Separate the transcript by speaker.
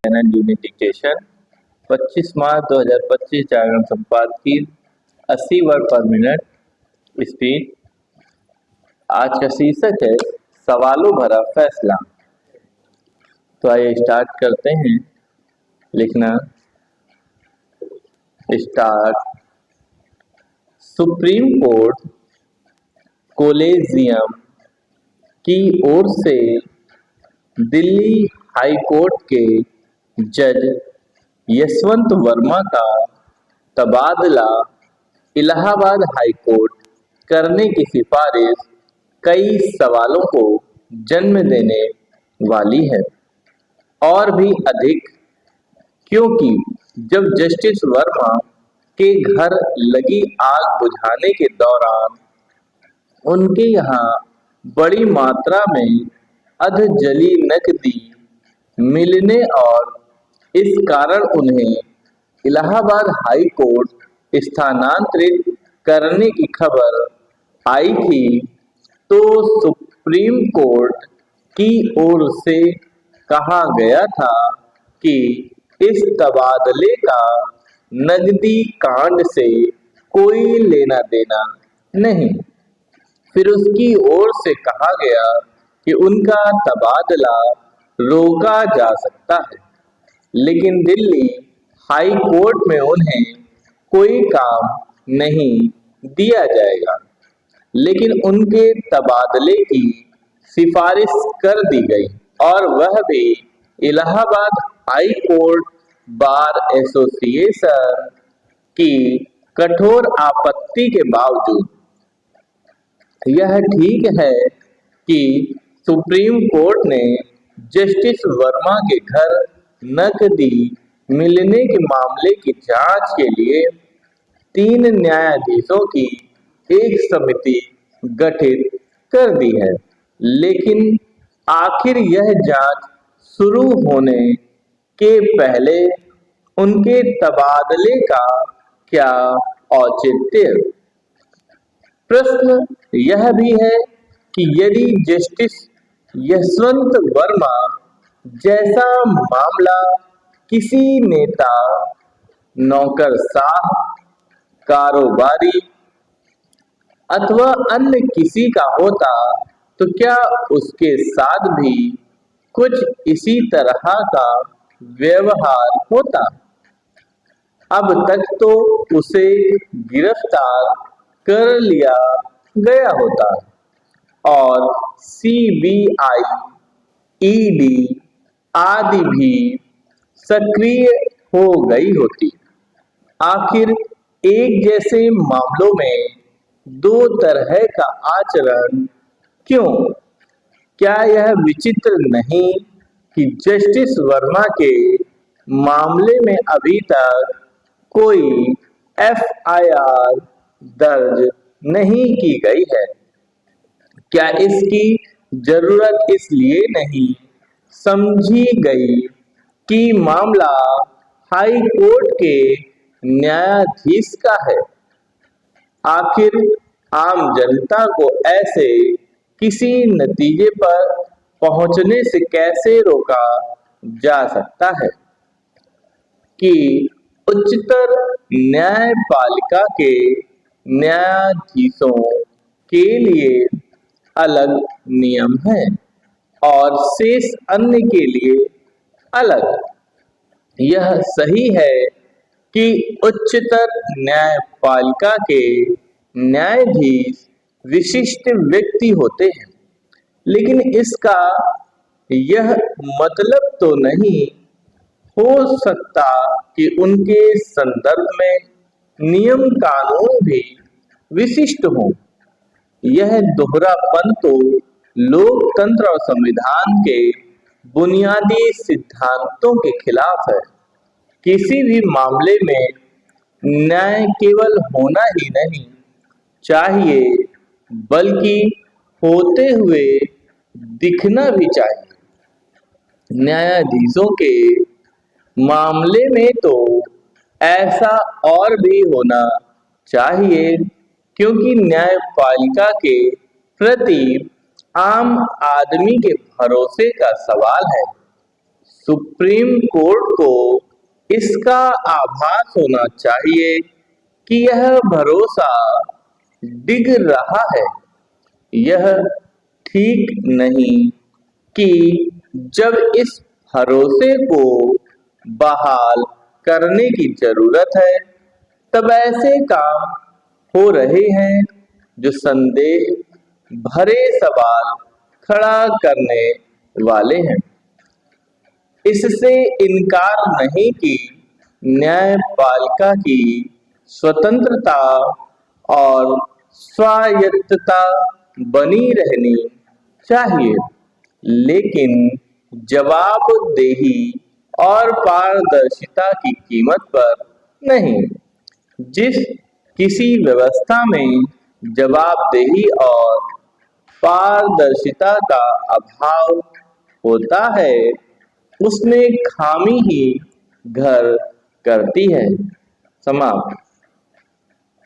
Speaker 1: Channel unit dictation 25 मार्च 2025 जागरण संपादकीय 80 word पर minute speed. आज का शीर्षक है सवालों भरा फैसला। तो आइए स्टार्ट करते हैं। लिखना स्टार्ट। सुप्रीम कोर्ट कोलेजियम की ओर से दिल्ली हाई कोर्ट के जज यशवंत वर्मा का तबादला इलाहाबाद हाई कोर्ट करने की सिफारिश कई सवालों को जन्म देने वाली है, और भी अधिक क्योंकि जब जस्टिस वर्मा के घर लगी आग बुझाने के दौरान उनके यहाँ बड़ी मात्रा में अधजली नकदी मिलने और इस कारण उन्हें इलाहाबाद हाई कोर्ट स्थानांतरित करने की खबर आई थी, तो सुप्रीम कोर्ट की ओर से कहा गया था कि इस तबादले का नकदी कांड से कोई लेना देना नहीं। फिर उसकी ओर से कहा गया कि उनका तबादला रोका जा सकता है, लेकिन दिल्ली हाई कोर्ट में उन्हें कोई काम नहीं दिया जाएगा। लेकिन उनके तबादले की सिफारिश कर दी गई, और वह भी Allahabad high court bar association की कठोर आपत्ति के बावजूद। यह ठीक है कि सुप्रीम कोर्ट ने जस्टिस वर्मा के घर नकदी मिलने के मामले की जांच के लिए 3 न्यायाधीशों की एक समिति गठित कर दी है, लेकिन आखिर यह जांच शुरू होने के पहले उनके तबादले का क्या औचित्य? प्रश्न यह भी है कि यदि जस्टिस यशवंत वर्मा जैसा मामला किसी नेता, नौकरशाह, कारोबारी अथवा अन्य किसी का होता, तो क्या उसके साथ भी कुछ इसी तरह का व्यवहार होता? अब तक तो उसे गिरफ्तार कर लिया गया होता और सीबीआई, ईडी आदि भी सक्रिय हो गई होती। आखिर एक जैसे मामलों में दो तरह का आचरण क्यों? क्या यह विचित्र नहीं कि जस्टिस वर्मा के मामले में अभी तक कोई एफआईआर दर्ज नहीं की गई है? क्या इसकी जरूरत इसलिए नहीं समझी गई कि मामला हाई कोर्ट के न्यायाधीश का है? आखिर आम जनता को ऐसे किसी नतीजे पर पहुंचने से कैसे रोका जा सकता है कि उच्चतर न्यायपालिका के न्यायाधीशों के लिए अलग नियम हैं और शेष अन्य के लिए अलग? यह सही है कि उच्चतर न्यायपालिका के न्यायाधीश विशिष्ट व्यक्ति होते हैं, लेकिन इसका यह मतलब तो नहीं हो सकता कि उनके संदर्भ में नियम कानून भी विशिष्ट हों। यह दोहरापन तो लोकतंत्र और संविधान के बुनियादी सिद्धांतों के खिलाफ है। किसी भी मामले में न्याय केवल होना ही नहीं चाहिए, बल्कि होते हुए दिखना भी चाहिए। न्यायाधीशों के मामले में तो ऐसा और भी होना चाहिए, क्योंकि न्यायपालिका के प्रति आम आदमी के भरोसे का सवाल है। सुप्रीम कोर्ट को इसका आभास होना चाहिए कि यह भरोसा डिग रहा है। यह ठीक नहीं कि जब इस भरोसे को बहाल करने की जरूरत है तब ऐसे काम हो रहे हैं जो संदेह भरे सवाल खड़ा करने वाले हैं। इससे इनकार नहीं कि न्यायपालिका की स्वतंत्रता और स्वायत्तता बनी रहनी चाहिए, लेकिन जवाबदेही और पारदर्शिता की कीमत पर नहीं। जिस किसी व्यवस्था में जवाबदेही और पारदर्शिता का अभाव होता है उसमें खामी ही घर करती है। समाप्त।